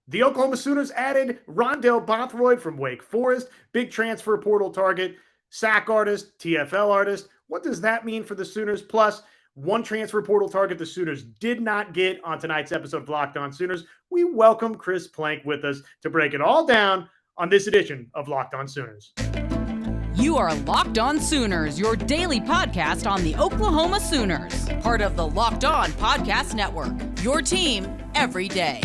The Oklahoma Sooners added Rondelle Bothroyd from Wake Forest, big transfer portal target, sack artist, TFL artist. What does that mean for the Sooners? Plus, one transfer portal target the Sooners did not get on tonight's episode of Locked On Sooners. We welcome Chris Plank with us to break it all down on this edition of Locked On Sooners. You are Locked On Sooners, your daily podcast on the Oklahoma Sooners, part of the Locked On Podcast Network, your team every day.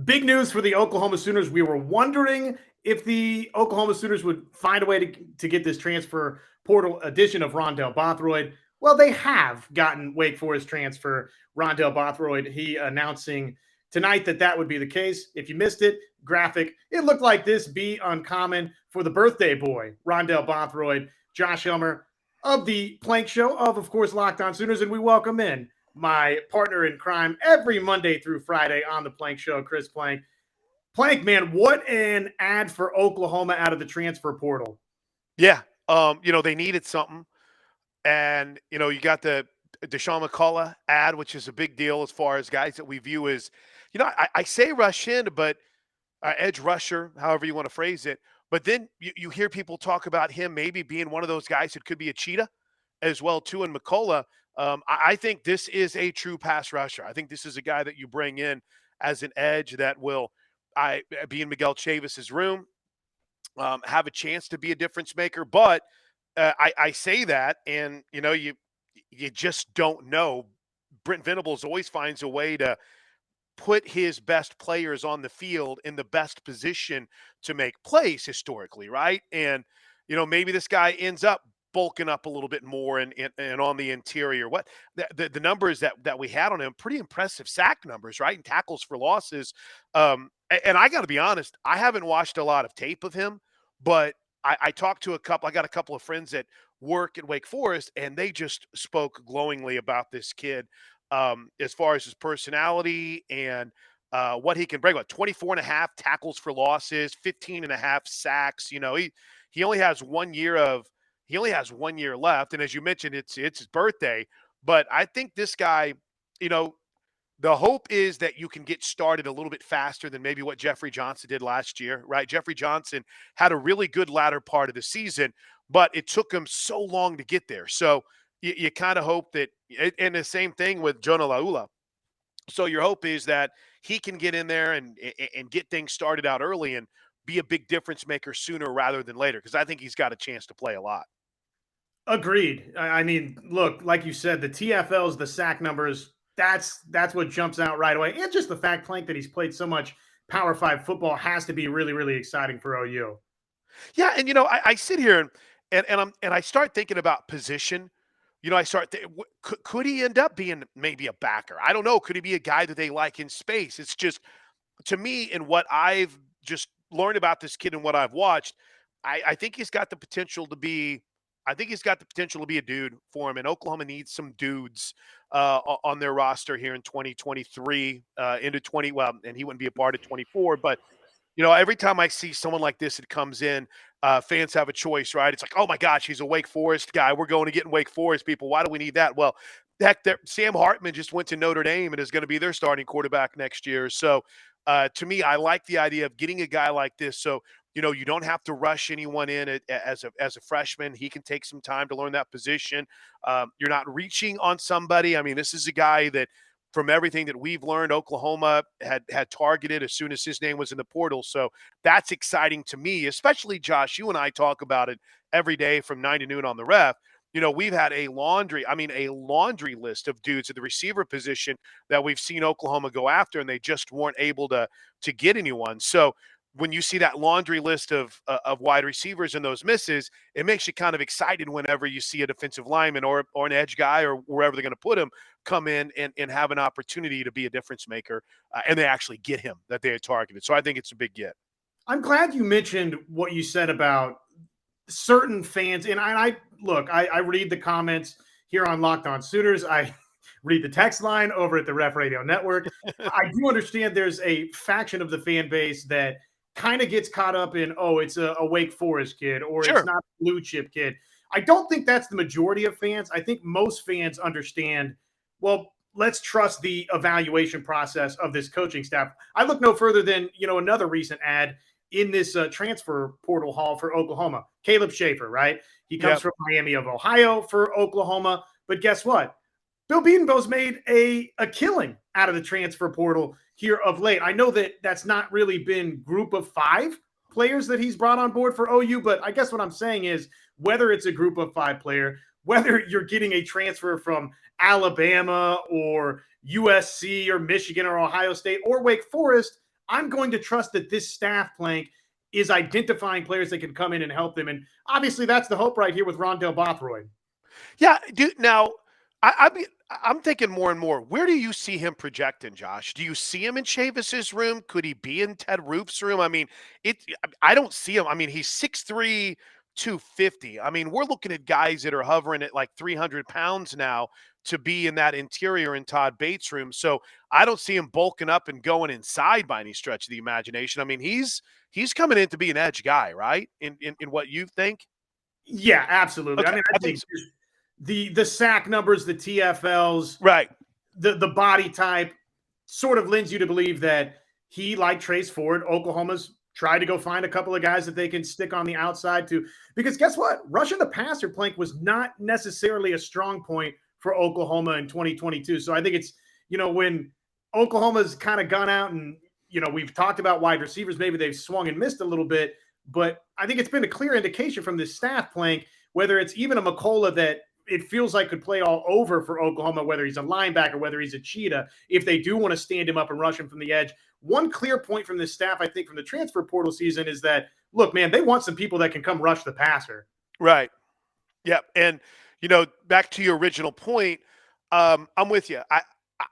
Big news for the Oklahoma Sooners. We were wondering if the Oklahoma Sooners would find a way to get this transfer portal addition of Rondelle Bothroyd. Well, they have gotten Wake Forest transfer Rondelle Bothroyd. He announcing tonight that would be the case. If you missed it, graphic. It looked like this. Be uncommon for the birthday boy, Rondelle Bothroyd, Josh Helmer of the Plank Show, of course, Locked On Sooners. And we welcome in my partner in crime every Monday through Friday on the Plank Show, Chris Plank. Plank, man, what an ad for Oklahoma out of the transfer portal. Yeah. They needed something. And, you got the Deshaun McCullough ad, which is a big deal as far as guys that we view as, I say rush in, but edge rusher, however you want to phrase it. But then you hear people talk about him maybe being one of those guys that could be a cheetah as well, too, in McCullough. I think this is a true pass rusher. I think this is a guy that you bring in as an edge that will be in Miguel Chavis's room, have a chance to be a difference maker. But I say that, and, you just don't know. Brent Venables always finds a way to put his best players on the field in the best position to make plays historically, right? And, maybe this guy ends up bulking up a little bit more and on the interior. What the numbers that we had on him, pretty impressive sack numbers, right? And tackles for losses. And I got to be honest, I haven't watched a lot of tape of him, but I talked to I got a couple of friends that work at Wake Forest, and they just spoke glowingly about this kid as far as his personality and what he can bring. About 24 and a half tackles for losses, 15 and a half sacks. He only has 1 year left. And as you mentioned, it's his birthday. But I think this guy, the hope is that you can get started a little bit faster than maybe what Jeffrey Johnson did last year, right? Jeffrey Johnson had a really good latter part of the season, but it took him so long to get there. So you kind of hope that, and the same thing with Jonah Laula. So your hope is that he can get in there and get things started out early and be a big difference maker sooner rather than later, because I think he's got a chance to play a lot. Agreed. I mean, look, like you said, the TFLs, the sack numbers, that's what jumps out right away. And just the fact, Plank, that he's played so much Power 5 football has to be really, really exciting for OU. Yeah, and I sit here and I start thinking about position. Could he end up being maybe a backer? I don't know. Could he be a guy that they like in space? It's just, to me, and what I've just learned about this kid and what I've watched, I think he's got the potential to be. I think he's got the potential to be a dude for him, and Oklahoma needs some dudes on their roster here in 2023 into 20. Well, and he wouldn't be a part of 24, but every time I see someone like this that comes in, fans have a choice, right? It's like, oh my gosh, he's a Wake Forest guy. We're going to get in Wake Forest people. Why do we need that? Well, heck, Sam Hartman just went to Notre Dame and is going to be their starting quarterback next year. So to me, I like the idea of getting a guy like this. So you don't have to rush anyone in as a freshman. He can take some time to learn that position. You're not reaching on somebody. I mean, this is a guy that, from everything that we've learned, Oklahoma had targeted as soon as his name was in the portal. So that's exciting to me, especially, Josh, you and I talk about it every day from 9 to noon on the Ref. We've had a laundry list of dudes at the receiver position that we've seen Oklahoma go after, and they just weren't able to get anyone. So when you see that laundry list of wide receivers and those misses, it makes you kind of excited whenever you see a defensive lineman or an edge guy or wherever they're going to put him come in and have an opportunity to be a difference maker, and they actually get him that they had targeted. So I think it's a big get. I'm glad you mentioned what you said about certain fans. And I read the comments here on Locked On Sooners. I read the text line over at the Ref Radio Network. I do understand there's a faction of the fan base that kind of gets caught up in, oh, it's a Wake Forest kid or it's Sure. not a blue chip kid. I don't think that's the majority of fans. I think most fans understand, well, let's trust the evaluation process of this coaching staff. I look no further than, another recent ad in this transfer portal hall for Oklahoma. Caleb Schaefer, right? He comes from Miami of Ohio for Oklahoma. But guess what? Bill Bedenbaugh's made a killing out of the transfer portal here of late. I know that that's not really been group of 5 players that he's brought on board for OU, but I guess what I'm saying is whether it's a group of 5 player, whether you're getting a transfer from Alabama or USC or Michigan or Ohio State or Wake Forest, I'm going to trust that this staff, Plank, is identifying players that can come in and help them. And obviously that's the hope right here with Rondelle Bothroyd. Yeah, dude. Now, I'm thinking more and more. Where do you see him projecting, Josh? Do you see him in Chavis's room? Could he be in Ted Roof's room? I mean, I don't see him. I mean, he's 6'3", 250. I mean, we're looking at guys that are hovering at like 300 pounds now to be in that interior in Todd Bates' room. So I don't see him bulking up and going inside by any stretch of the imagination. I mean, he's coming in to be an edge guy, right? In what you think? Yeah, absolutely. Okay, I mean, I think the sack numbers, the TFLs, right, the body type sort of lends you to believe that he, like Trace Ford, Oklahoma's tried to go find a couple of guys that they can stick on the outside to. Because guess what? Rushing the passer, Plank, was not necessarily a strong point for Oklahoma in 2022. So I think it's, when Oklahoma's kind of gone out and, we've talked about wide receivers, maybe they've swung and missed a little bit, but I think it's been a clear indication from this staff, Plank, whether it's even a McCullough that it feels like could play all over for Oklahoma, whether he's a linebacker, whether he's a cheetah, if they do want to stand him up and rush him from the edge. One clear point from this staff, I think, from the transfer portal season is that, look, man, they want some people that can come rush the passer. Right. Yeah. And, back to your original point, I'm with you.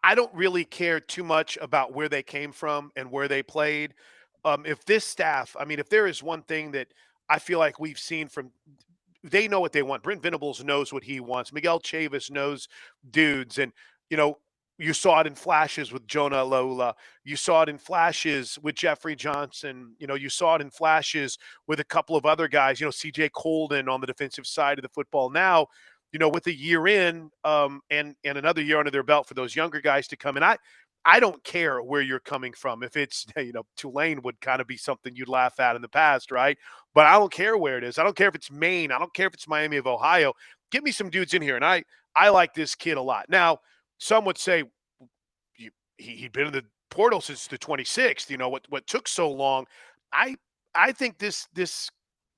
I don't really care too much about where they came from and where they played. If this staff, I mean, if there is one thing that I feel like we've seen from – they know what they want. Brent Venables knows what he wants. Miguel Chavis knows dudes. And, you saw it in flashes with Jonah Lola. You saw it in flashes with Jeffrey Johnson. You saw it in flashes with a couple of other guys, CJ Colden on the defensive side of the football. Now, with a year in and another year under their belt for those younger guys to come in, I don't care where you're coming from. If it's, Tulane would kind of be something you'd laugh at in the past, right? But I don't care where it is. I don't care if it's Maine. I don't care if it's Miami of Ohio. Get me some dudes in here. And I like this kid a lot. Now, some would say he'd been in the portal since the 26th. What took so long? I think this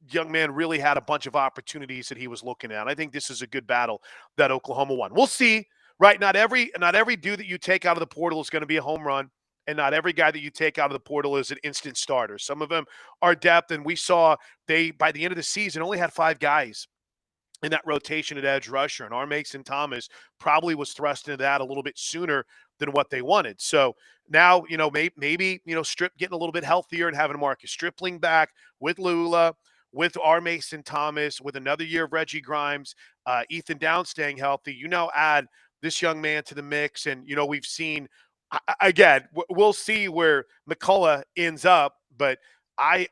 young man really had a bunch of opportunities that he was looking at. I think this is a good battle that Oklahoma won. We'll see. Right, not every dude that you take out of the portal is going to be a home run, and not every guy that you take out of the portal is an instant starter. Some of them are depth, and we saw they, by the end of the season, only had 5 guys in that rotation at edge rusher, and R. Mason Thomas probably was thrust into that a little bit sooner than what they wanted. So now, maybe Strip getting a little bit healthier and having Marcus Stripling back with Lula, with R. Mason Thomas, with another year of Reggie Grimes, Ethan Downs staying healthy. You now add this young man to the mix. And, we've seen, again, we'll see where McCullough ends up, but I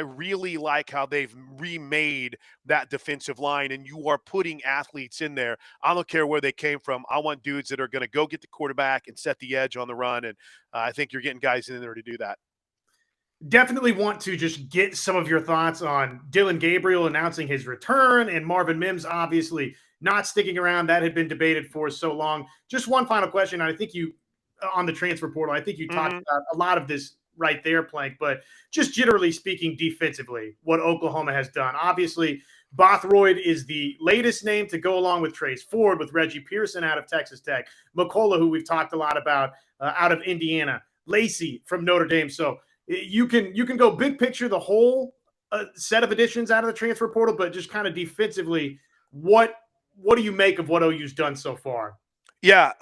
really like how they've remade that defensive line, and you are putting athletes in there. I don't care where they came from. I want dudes that are going to go get the quarterback and set the edge on the run. And I think you're getting guys in there to do that. Definitely want to just get some of your thoughts on Dillon Gabriel announcing his return and Marvin Mims obviously not sticking around. That had been debated for so long. Just one final question. I think you, on the transfer portal, I think you talked about a lot of this right there, Plank, but just generally speaking defensively, what Oklahoma has done. Obviously, Bothroyd is the latest name to go along with Trace Ford, with Reggie Pearson out of Texas Tech, McCullough, who we've talked a lot about, out of Indiana, Lacey from Notre Dame. So you can go big picture, the whole set of additions out of the transfer portal, but just kind of defensively, what do you make of what OU's done so far? Yeah,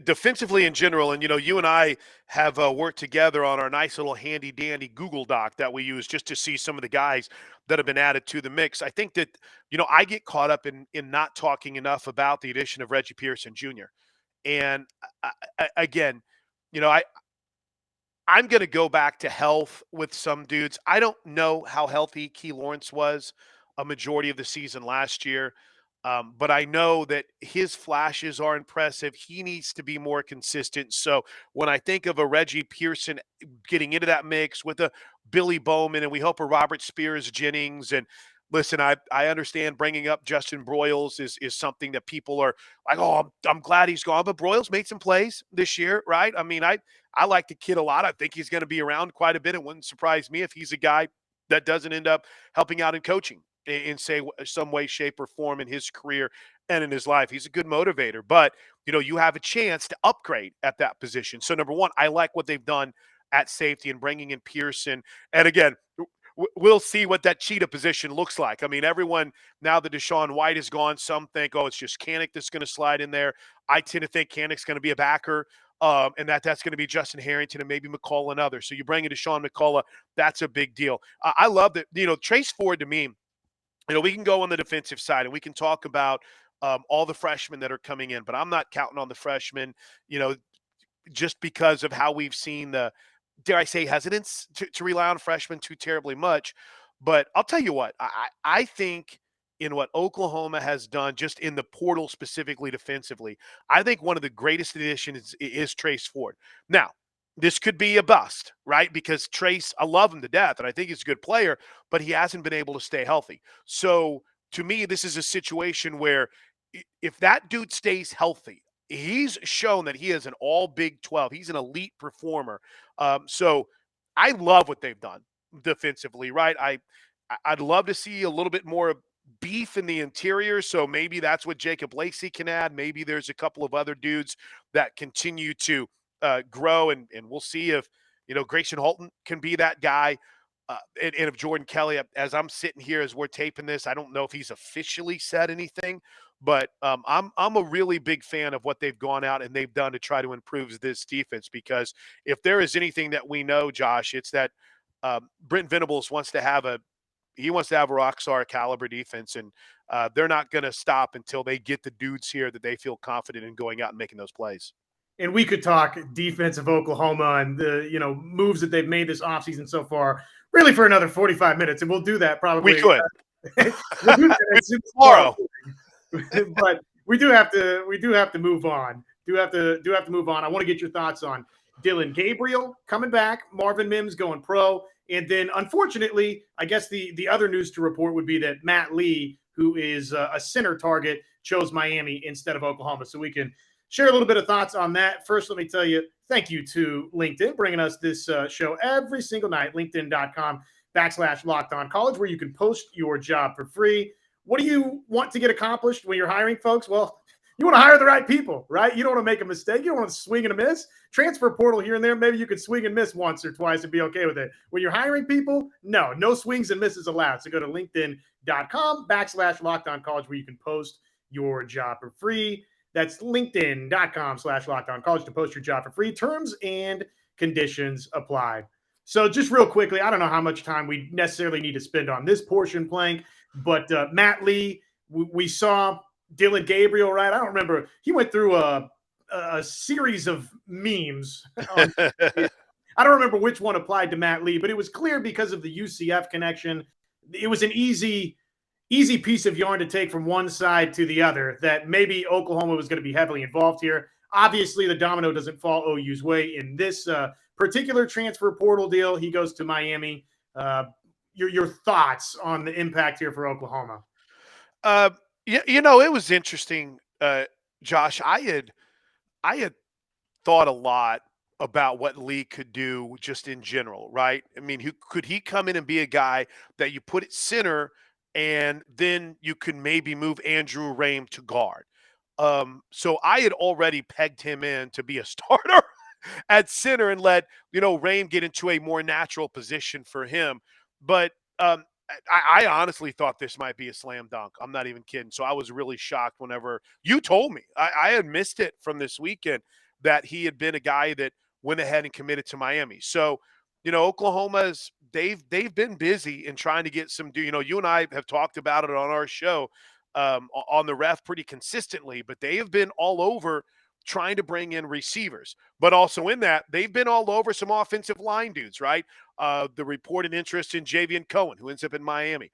defensively in general, and you and I have worked together on our nice little handy dandy Google Doc that we use just to see some of the guys that have been added to the mix. I think that I get caught up in not talking enough about the addition of Reggie Pearson Jr. And again, I'm going to go back to health with some dudes. I don't know how healthy Key Lawrence was a majority of the season last year, but I know that his flashes are impressive. He needs to be more consistent. So when I think of a Reggie Pearson getting into that mix with a Billy Bowman, and we hope a Robert Spears Jennings, and listen, I understand bringing up Justin Broyles is something that people are like, oh, I'm glad he's gone. But Broyles made some plays this year, right? I mean, I like the kid a lot. I think he's going to be around quite a bit. It wouldn't surprise me if he's a guy that doesn't end up helping out in coaching in say some way, shape, or form in his career and in his life. He's a good motivator, but you have a chance to upgrade at that position. So number one, I like what they've done at safety and bringing in Pearson. And again, we'll see what that cheetah position looks like. I mean, everyone, now that Deshaun White is gone, some think, oh, it's just Kanik that's going to slide in there. I tend to think Kanik's going to be a backer, and that's going to be Justin Harrington and maybe McCullough and others. So you bring in Deshaun McCullough, that's a big deal. I love that, Trace Ford to me, we can go on the defensive side and we can talk about all the freshmen that are coming in, but I'm not counting on the freshmen, just because of how we've seen the, dare I say, hesitance to rely on freshmen too terribly much. But I'll tell you what, I think in what Oklahoma has done just in the portal specifically defensively, I think one of the greatest additions is Trace Ford. Now, this could be a bust, right? Because Trace, I love him to death, and I think he's a good player, but he hasn't been able to stay healthy. So to me, this is a situation where if that dude stays healthy, he's shown that he is an all Big 12. He's an elite performer. So I love what they've done defensively, right? I'd love to see a little bit more beef in the interior. So maybe that's what Jacob Lacey can add. Maybe there's a couple of other dudes that continue to grow, and we'll see if Grayson Holton can be that guy. And if Jordan Kelly, as I'm sitting here as we're taping this, I don't know if he's officially said anything, but I'm a really big fan of what they've gone out and they've done to try to improve this defense. Because if there is anything that we know, Josh, it's that Brent Venables wants to have a rock star caliber defense, and they're not going to stop until they get the dudes here that they feel confident in going out and making those plays. And we could talk defense of Oklahoma and the moves that they've made this offseason so far, really for another 45 minutes, and we'll do that probably. We could. We'll do that tomorrow. But we do have to move on. Do have to move on. I want to get your thoughts on Dillon Gabriel coming back, Marvin Mims going pro, and then unfortunately, I guess the other news to report would be that Matt Lee, who is a center target, chose Miami instead of Oklahoma. So we can share a little bit of thoughts on that. First, let me tell you, thank you to LinkedIn bringing us this show every single night. LinkedIn.com/LockedOnCollege, where you can post your job for free. What do you want to get accomplished when you're hiring folks? Well, you want to hire the right people, right? You don't want to make a mistake. You don't want to swing and a miss. Transfer portal here and there. Maybe you could swing and miss once or twice and be okay with it. When you're hiring people, no swings and misses allowed. So go to LinkedIn.com/LockedOnCollege, where you can post your job for free. That's LinkedIn.com/LockedOnCollege to post your job for free. Terms and conditions apply. So just real quickly, I don't know how much time we necessarily need to spend on this portion, Plank, but Matt Lee, we saw Dillon Gabriel, right? I don't remember. He went through a series of memes. I don't remember which one applied to Matt Lee, but it was clear because of the UCF connection. It was an easy piece of yarn to take from one side to the other that maybe Oklahoma was going to be heavily involved here. Obviously, the domino doesn't fall OU's way in this particular transfer portal deal. He goes to Miami. Your thoughts on the impact here for Oklahoma? It was interesting, Josh. I had thought a lot about what Lee could do just in general, right? I mean, could he come in and be a guy that you put at center, and then you can maybe move Andrew Rame to guard? So I had already pegged him in to be a starter at center and let Rame get into a more natural position for him. But I honestly thought this might be a slam dunk. I'm not even kidding. So I was really shocked whenever you told me. I had missed it from this weekend that he had been a guy that went ahead and committed to Miami. So, Oklahoma's they've been busy in trying to get some. You and I have talked about it on our show on the ref pretty consistently, but they have been all over trying to bring in receivers. But also in that, they've been all over some offensive line dudes, right? The reported interest in Javion Cohen, who ends up in Miami.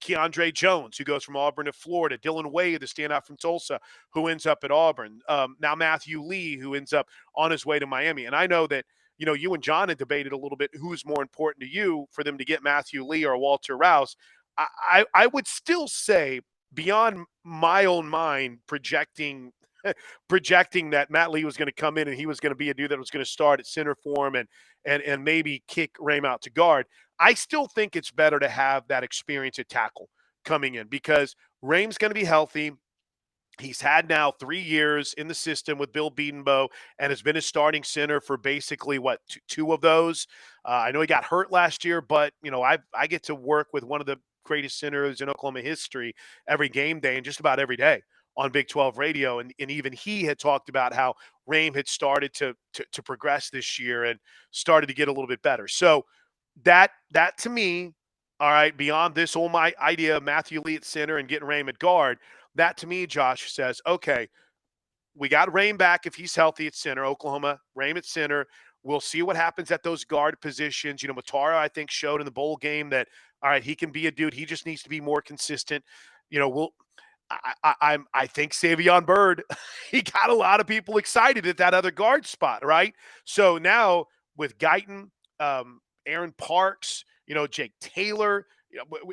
Keandre Jones, who goes from Auburn to Florida. Dylan Wade, the standout from Tulsa, who ends up at Auburn. Now Matthew Lee, who ends up on his way to Miami. And I know that, you and John had debated a little bit who's more important to you for them to get Matthew Lee or Walter Rouse. I would still say, beyond my own mind, projecting that Matt Lee was going to come in and he was going to be a dude that was going to start at center for him and maybe kick Rame out to guard. I still think it's better to have that experience at tackle coming in because Rame's going to be healthy. He's had now 3 years in the system with Bill Bedenbaugh and has been a starting center for basically, two of those. I know he got hurt last year, but, I get to work with one of the greatest centers in Oklahoma history every game day and just about every day on Big 12 radio. And even he had talked about how Rame had started to progress this year and started to get a little bit better. So that to me, all right, beyond this whole my idea of Matthew Lee at center and getting Rame at guard, that to me, Josh, says, okay, we got Rame back if he's healthy at center. Oklahoma, Rame at center. We'll see what happens at those guard positions. Matara, I think, showed in the bowl game that, all right, he can be a dude. He just needs to be more consistent. I think Savion Byrd, he got a lot of people excited at that other guard spot, right? So now with Guyton, Aaron Parks, Jake Taylor,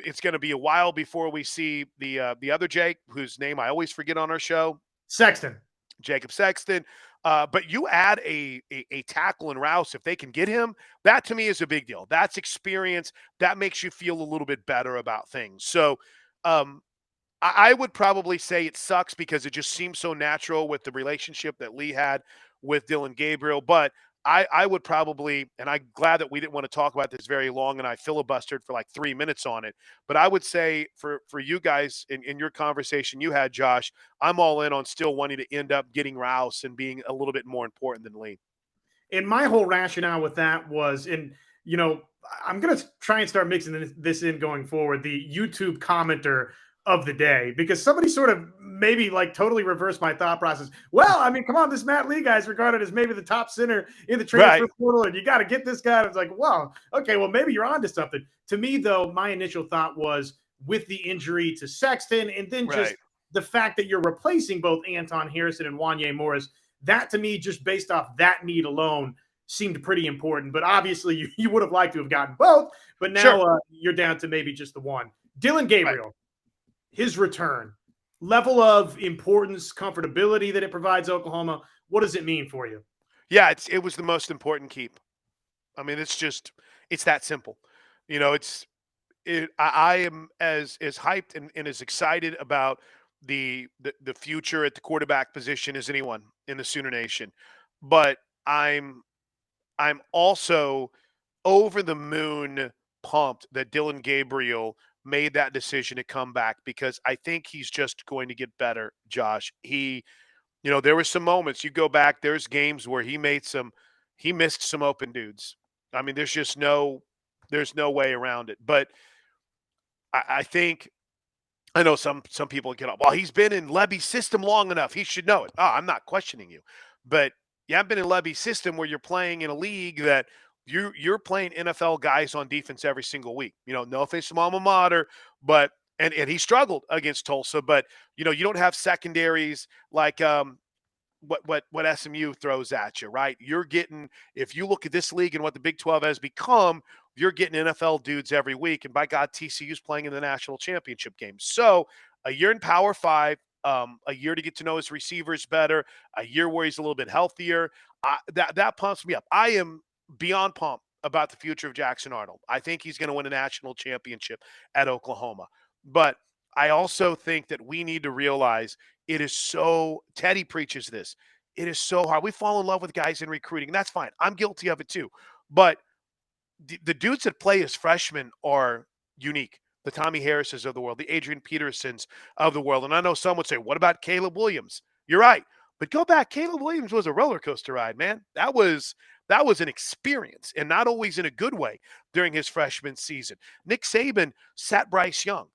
it's going to be a while before we see the other Jake, whose name I always forget on our show. Sexton. Jacob Sexton. But you add a tackle in Rouse, if they can get him, that to me is a big deal. That's experience. That makes you feel a little bit better about things. So I would probably say it sucks because it just seems so natural with the relationship that Lee had with Dillon Gabriel. But I would probably, and I'm glad that we didn't want to talk about this very long and I filibustered for like 3 minutes on it. But I would say for you guys in your conversation you had, Josh, I'm all in on still wanting to end up getting Rouse and being a little bit more important than Lee. And my whole rationale with that was, I'm going to try and start mixing this in going forward, the YouTube commenter of the day, because somebody sort of maybe like totally reversed my thought process. Well, I mean, come on, this Matt Lee guy is regarded as maybe the top center in the transfer portal, and you got to get this guy. It's like, well, okay, well, maybe you're onto something. To me, though, my initial thought was with the injury to Sexton and then just the fact that you're replacing both Anton Harrison and Wanye Morris, that to me, just based off that need alone, seemed pretty important. But obviously, you would have liked to have gotten both, but now you're down to maybe just the one. Dillon Gabriel. His return, level of importance, comfortability that it provides Oklahoma. What does it mean for you? Yeah, it was the most important keep. I mean, it's that simple. I am as hyped and as excited about the future at the quarterback position as anyone in the Sooner Nation. But I'm also over the moon pumped that Dillon Gabriel made that decision to come back because I think he's just going to get better, Josh. There were some moments you go back, there's games where he missed some open dudes. I mean, there's no way around it. But I think, I know some people get up, well, he's been in Levy's system long enough, he should know it. Oh, I'm not questioning you. But you haven't been in Levy's system where you're playing in a league that you're playing NFL guys on defense every single week. No offense to my alma mater, but and he struggled against Tulsa, but you don't have secondaries like what SMU throws at you, right? You're getting, if you look at this league and what the Big 12 has become, you're getting NFL dudes every week, and by God, TCU's playing in the national championship game. So a year in Power 5, a year to get to know his receivers better, a year where he's a little bit healthier. That pumps me up. I am beyond pumped about the future of Jackson Arnold. I think he's going to win a national championship at Oklahoma. But I also think that we need to realize it is so, Teddy preaches this, it is so hard. We fall in love with guys in recruiting, and that's fine. I'm guilty of it too. But the dudes that play as freshmen are unique. The Tommy Harrises of the world, the Adrian Petersons of the world. And I know some would say, what about Caleb Williams? You're right. But go back, Caleb Williams was a roller coaster ride, man. That was an experience, and not always in a good way during his freshman season. Nick Saban sat Bryce Young.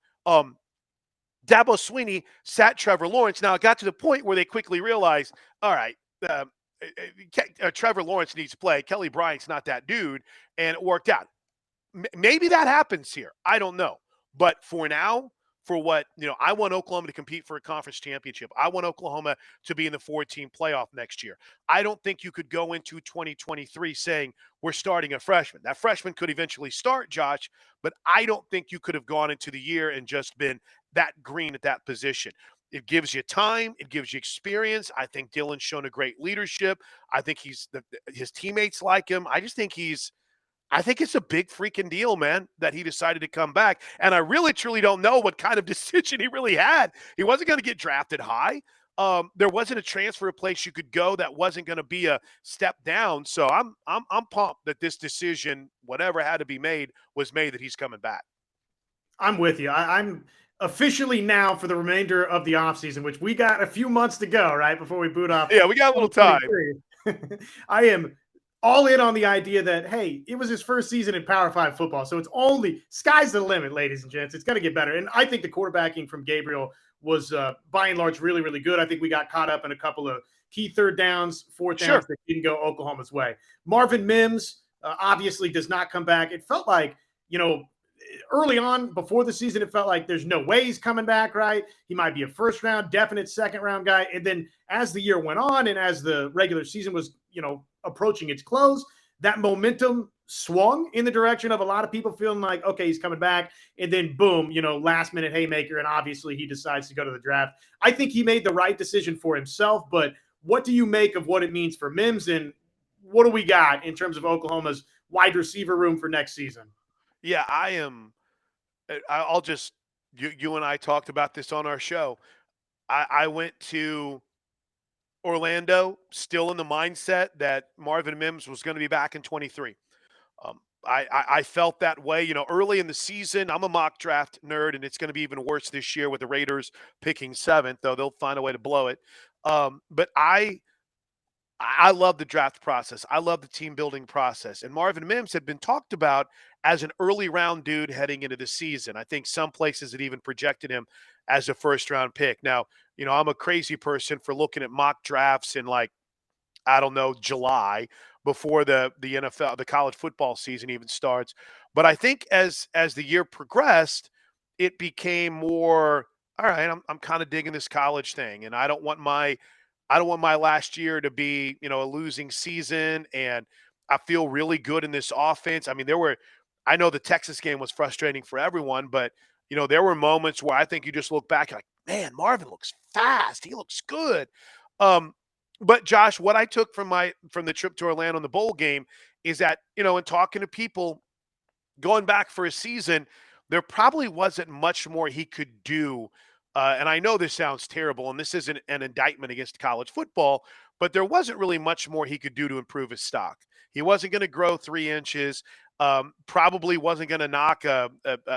Dabo Swinney sat Trevor Lawrence. Now it got to the point where they quickly realized, all right, Trevor Lawrence needs to play. Kelly Bryant's not that dude, and it worked out. Maybe that happens here. I don't know. But for now, for what, I want Oklahoma to compete for a conference championship. I want Oklahoma to be in the 4-team playoff next year. I don't think you could go into 2023 saying we're starting a freshman. That freshman could eventually start, Josh, but I don't think you could have gone into the year and just been that green at that position. It gives you time. It gives you experience. I think Dillon's shown a great leadership. I think his teammates like him. I think it's a big freaking deal, man, that he decided to come back. And I really, truly don't know what kind of decision he really had. He wasn't going to get drafted high. There wasn't a transfer place you could go that wasn't going to be a step down. So I'm pumped that this decision, whatever had to be made, was made, that he's coming back. I'm with you. I'm officially now, for the remainder of the offseason, which we got a few months to go, right, before we boot off. Yeah, we got a little time. I am all in on the idea that, hey, it was his first season in Power 5 football. So it's only sky's the limit, ladies and gents. It's going to get better. And I think the quarterbacking from Gabriel was by and large really, really good. I think we got caught up in a couple of key third downs, fourth downs that didn't go Oklahoma's way. Marvin Mims obviously does not come back. It felt like, early on before the season, it felt like there's no way he's coming back, right? He might be a first round, definite second round guy. And then as the year went on and as the regular season was, approaching its close, that momentum swung in the direction of a lot of people feeling like, okay, he's coming back. And then boom, last minute haymaker. And obviously he decides to go to the draft. I think he made the right decision for himself, but what do you make of what it means for Mims, and what do we got in terms of Oklahoma's wide receiver room for next season? Yeah, I'll just, you and I talked about this on our show. I went to Orlando still in the mindset that Marvin Mims was going to be back in 23. I felt that way, early in the season. I'm a mock draft nerd, and it's going to be even worse this year with the Raiders picking 7th, though they'll find a way to blow it. But I love the draft process. I love the team building process. And Marvin Mims had been talked about as an early round dude heading into the season. I think some places had even projected him as a first round pick. Now, I'm a crazy person for looking at mock drafts in July before the NFL, the college football season even starts. But I think as the year progressed, it became more, all right, I'm kind of digging this college thing, and I don't want my last year to be, a losing season, and I feel really good in this offense. I mean, I know the Texas game was frustrating for everyone, but there were moments where I think you just look back like, man, Marvin looks fast. He looks good. But Josh, what I took from the trip to Orlando in the bowl game is that, in talking to people going back for a season, there probably wasn't much more he could do. And I know this sounds terrible, and this isn't an indictment against college football, but there wasn't really much more he could do to improve his stock. He wasn't going to grow 3 inches. Probably wasn't going to knock a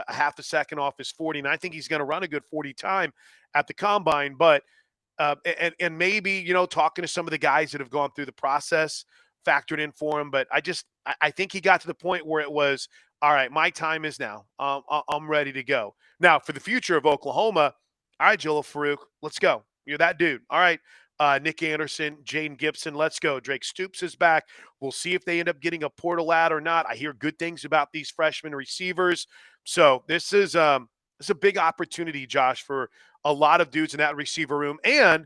half a second off his 40. And I think he's going to run a good 40 time at the combine. But and maybe, talking to some of the guys that have gone through the process factored in for him. But I think he got to the point where it was, all right, my time is now. I'm ready to go. Now, for the future of Oklahoma, all right, Jalil Farooq, let's go. You're that dude. All right. Nick Anderson, Jaden Gibson, let's go. Drake Stoops is back. We'll see if they end up getting a portal ad or not. I hear good things about these freshman receivers. So this is a big opportunity, Josh, for a lot of dudes in that receiver room. And,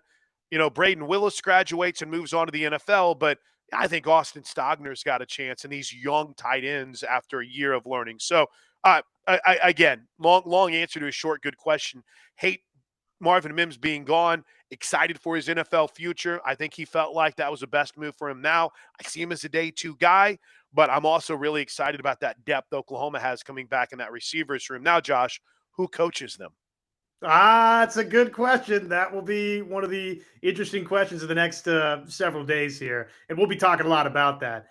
Braden Willis graduates and moves on to the NFL, but I think Austin Stogner's got a chance in these young tight ends after a year of learning. So, again, long answer to a short, good question. Hate Marvin Mims being gone. Excited for his NFL future. I think he felt like that was the best move for him now. I see him as a day 2 guy, but I'm also really excited about that depth Oklahoma has coming back in that receivers room. Now, Josh, who coaches them? It's a good question. That will be one of the interesting questions of the next several days here. And we'll be talking a lot about that.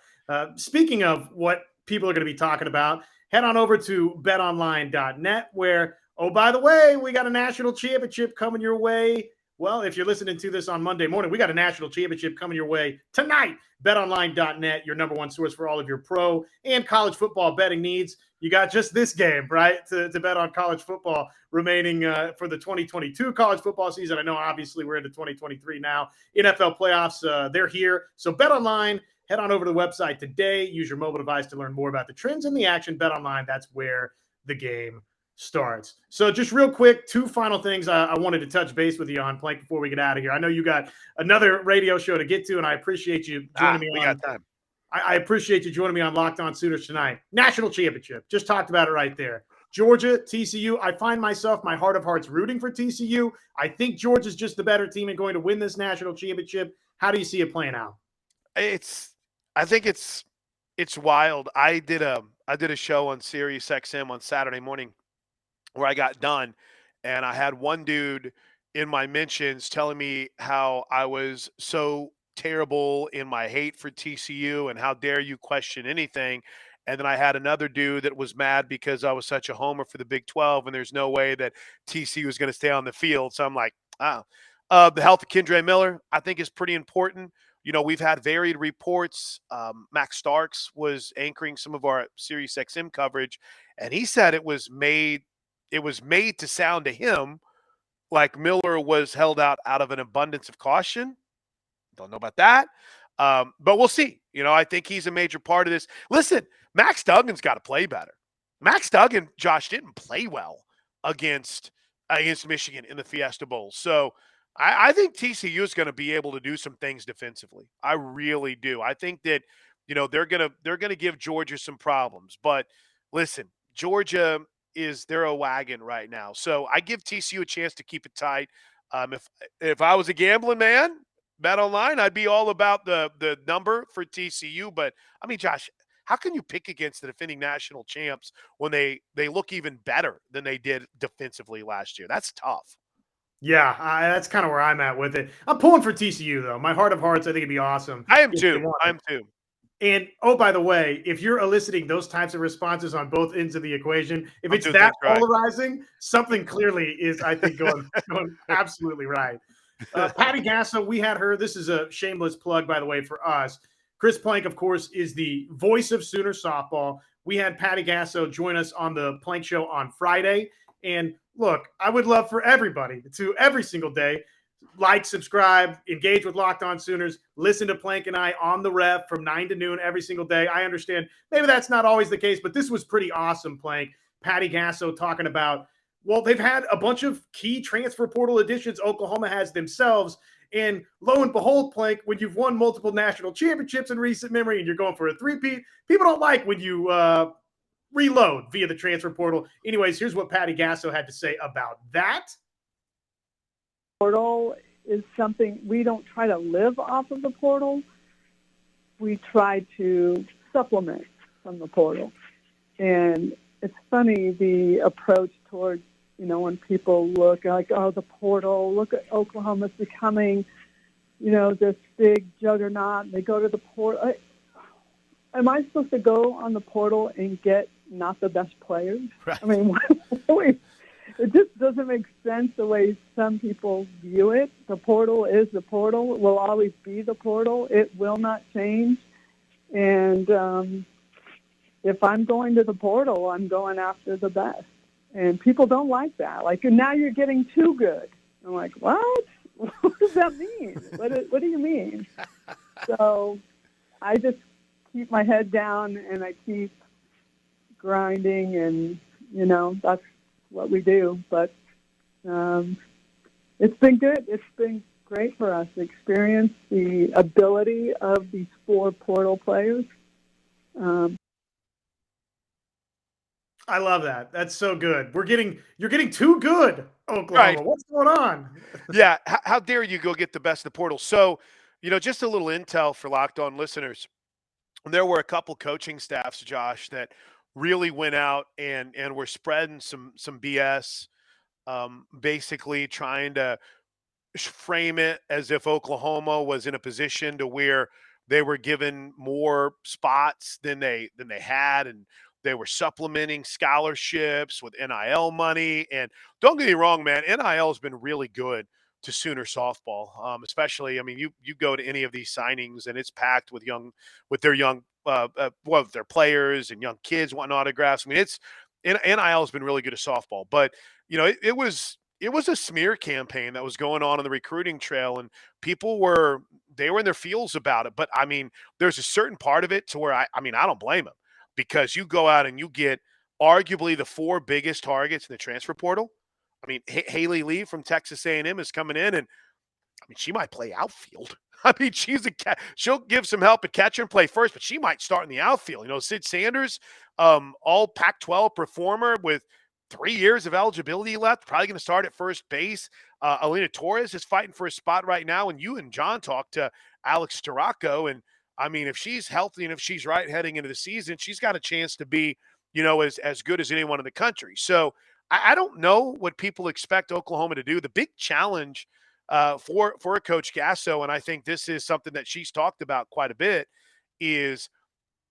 Speaking of what people are going to be talking about, head on over to betonline.net where, oh, by the way, we got a national championship coming your way Well, if you're listening to this on Monday morning, we got a national championship coming your way tonight. BetOnline.net, your number one source for all of your pro and college football betting needs. You got just this game, right, to bet on college football remaining for the 2022 college football season. I know, obviously, we're into 2023 now. NFL playoffs, they're here. So BetOnline, head on over to the website today. Use your mobile device to learn more about the trends and the action. BetOnline, that's where the game starts. So just real quick, two final things I wanted to touch base with you on, Plank, before we get out of here. I know you got another radio show to get to, and I appreciate you joining me. We got time. I appreciate you joining me on Locked On Sooners tonight. National championship. Just talked about it right there. Georgia, TCU. I find myself, my heart of hearts, rooting for TCU. I think Georgia's just the better team and going to win this national championship. How do you see it playing out? I think it's wild. I did a show on Sirius XM on Saturday morning where I got done, and I had one dude in my mentions telling me how I was so terrible in my hate for TCU and how dare you question anything. And then I had another dude that was mad because I was such a homer for the Big 12 and there's no way that TCU was going to stay on the field. So I'm like, the health of Kendre Miller, I think, is pretty important. You know, we've had varied reports. Max Starks was anchoring some of our Sirius XM coverage, and he said it was made to sound to him like Miller was held out of an abundance of caution. Don't know about that. But we'll see. You know, I think he's a major part of this. Listen, Max Duggan's got to play better. Max Duggan, Josh, didn't play well against Michigan in the Fiesta Bowl. So I think TCU is going to be able to do some things defensively. I really do. I think that, you know, they're gonna give Georgia some problems. But listen, Georgia they're a wagon right now. So I give TCU a chance to keep it tight. If I was a gambling man, BetOnline, I'd be all about the number for TCU. But I mean, Josh, how can you pick against the defending national champs when they look even better than they did defensively last year? That's tough. Yeah, that's kind of where I'm at with it. I'm pulling for TCU, though. My heart of hearts, I think it'd be awesome. I am too. And, oh, by the way, if you're eliciting those types of responses on both ends of the equation, if it's that polarizing, something clearly is, I think, going absolutely right. Patty Gasso, we had her. This is a shameless plug, by the way, for us. Chris Plank, of course, is the voice of Sooner softball. We had Patty Gasso join us on the Plank Show on Friday. And look, I would love for everybody to every single day like, subscribe, engage with Locked On Sooners, listen to Plank and I on the ref from 9 to noon every single day. I understand maybe that's not always the case, but this was pretty awesome, Plank. Patty Gasso talking about, well, they've had a bunch of key transfer portal additions Oklahoma has themselves. And lo and behold, Plank, when you've won multiple national championships in recent memory and you're going for a three-peat, people don't like when you reload via the transfer portal. Anyways, here's what Patty Gasso had to say about that. Portal is something we don't try to live off of the portal. We try to supplement from the portal. And it's funny, the approach towards, you know, when people look like, oh, the portal, look at Oklahoma's becoming, you know, this big juggernaut. They go to the portal. Am I supposed to go on the portal and get not the best players? Right. I mean, it just doesn't make sense the way some people view it. The portal is the portal. It will always be the portal. It will not change. And if I'm going to the portal, I'm going after the best. And people don't like that. Like, now you're getting too good. I'm like, what? What does that mean? What do you mean? So I just keep my head down and I keep grinding, and, you know, that's what we do. But it's been good. It's been great for us to experience the ability of these 4 portal players. I love that. That's so good. You're getting too good, Oklahoma. Right. What's going on? Yeah. How dare you go get the best of the portal? So, you know, just a little intel for Locked On listeners. There were a couple coaching staffs, Josh, that really went out and were spreading some BS, basically trying to frame it as if Oklahoma was in a position to where they were given more spots than they had, and they were supplementing scholarships with NIL money. And don't get me wrong, man, NIL has been really good to Sooner softball. Especially, I mean, you go to any of these signings and it's packed with their young, their players and young kids wanting autographs. I mean, NIL has been really good at softball, but it was a smear campaign that was going on the recruiting trail, and they were in their feels about it. But I mean, there's a certain part of it to where I don't blame them, because you go out and you get arguably the 4 biggest targets in the transfer portal. I mean, Haley Lee from Texas A&M is coming in, and I mean, she might play outfield. I mean, she'll give some help at catcher and play first, but she might start in the outfield. Cydney Sanders, all Pac-12 performer with 3 years of eligibility left, probably going to start at first base. Alynah Torres is fighting for a spot right now, and you and John talked to Alex Storako, and I mean, if she's healthy and if she's right heading into the season, she's got a chance to be, as good as anyone in the country. So I don't know what people expect Oklahoma to do. The big challenge for Coach Gasso, and I think this is something that she's talked about quite a bit, is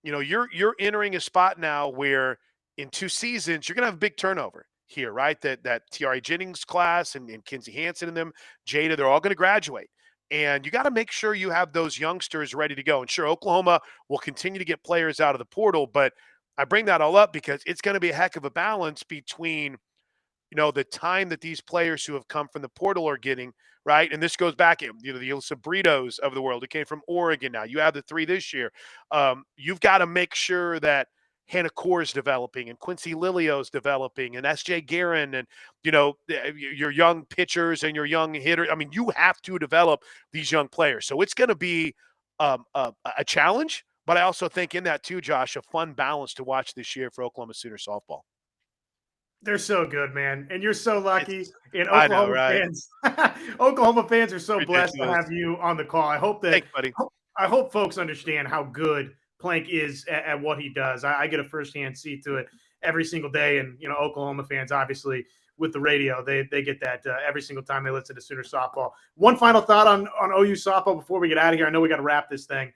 you're entering a spot now where in 2 seasons you're going to have a big turnover here, right? That T.R.A. Jennings class and Kinsey Hansen and them, Jada, they're all going to graduate. And you got to make sure you have those youngsters ready to go. And sure, Oklahoma will continue to get players out of the portal, but I bring that all up because it's going to be a heck of a balance between, the time that these players who have come from the portal are getting, right? And this goes back, the Sabritos of the world who came from Oregon now. You have the 3 this year. You've got to make sure that Hannah Core is developing and Quincy Lilio's developing and S.J. Guerin and, your young pitchers and your young hitters. I mean, you have to develop these young players. So it's going to be a challenge, but I also think in that too, Josh, a fun balance to watch this year for Oklahoma Sooner softball. They're so good, man. And you're so lucky. And I know, Oklahoma right? fans, Oklahoma fans are so Ridiculous. blessed to have you on the call. I hope that Thanks, buddy. I hope folks understand how good Plank is at what he does. I get a firsthand seat to it every single day. And, Oklahoma fans, obviously, with the radio, they get that every single time they listen to Sooner softball. One final thought on OU softball before we get out of here. I know we got to wrap this thing.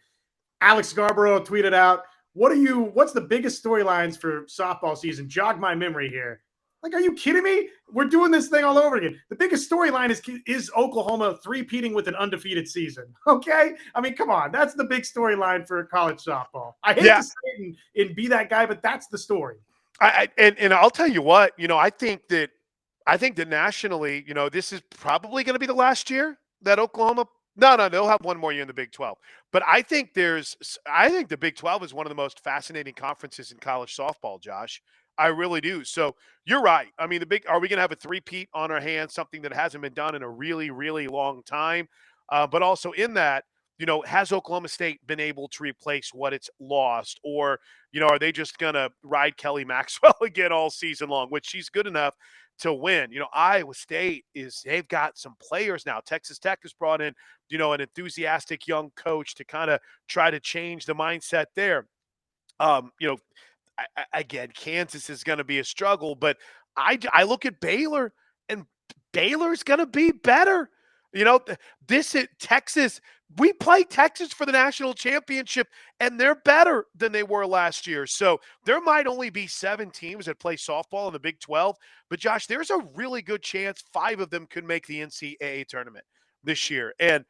Alex Scarborough tweeted out, what's the biggest storylines for softball season? Jog my memory here. Like, are you kidding me? We're doing this thing all over again. The biggest storyline is Oklahoma three-peating with an undefeated season. Okay? I mean, come on. That's the big storyline for college softball. I hate to say it and be that guy, but that's the story. And I'll tell you what, I think that nationally, this is probably going to be the last year that Oklahoma. No, they'll have one more year in the Big 12. But I think the Big 12 is one of the most fascinating conferences in college softball, Josh. I really do. So you're right. I mean, are we going to have a three-peat on our hands, something that hasn't been done in a really, really long time? But also in that, has Oklahoma State been able to replace what it's lost? Or, are they just going to ride Kelly Maxwell again all season long, which she's good enough to win? Iowa State they've got some players now. Texas Tech has brought in, an enthusiastic young coach to kind of try to change the mindset there. Again, Kansas is going to be a struggle, but I look at Baylor, and Baylor's going to be better. This is Texas. We play Texas for the national championship, and they're better than they were last year. So there might only be 7 teams that play softball in the Big 12, but Josh, there's a really good chance 5 of them could make the NCAA tournament this year. And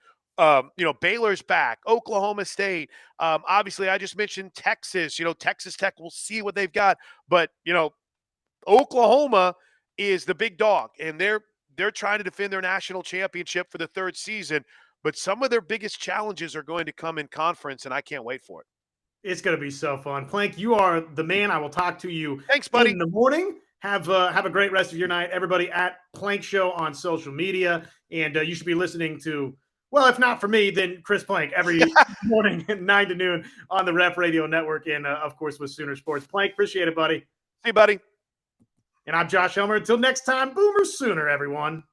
Baylor's back, Oklahoma State. Obviously, I just mentioned Texas. Texas Tech, we'll see what they've got. But, Oklahoma is the big dog, and they're trying to defend their national championship for the 3rd season. But some of their biggest challenges are going to come in conference, and I can't wait for it. It's going to be so fun. Plank, you are the man. I will talk to you Thanks, buddy. in the morning. Have a great rest of your night. Everybody at Plank Show on social media. And you should be listening to, well, if not for me, then Chris Plank every morning at 9 to noon on the Ref Radio Network and, of course, with Sooner Sports. Plank, appreciate it, buddy. See you, buddy. And I'm Josh Helmer. Until next time, Boomer Sooner, everyone.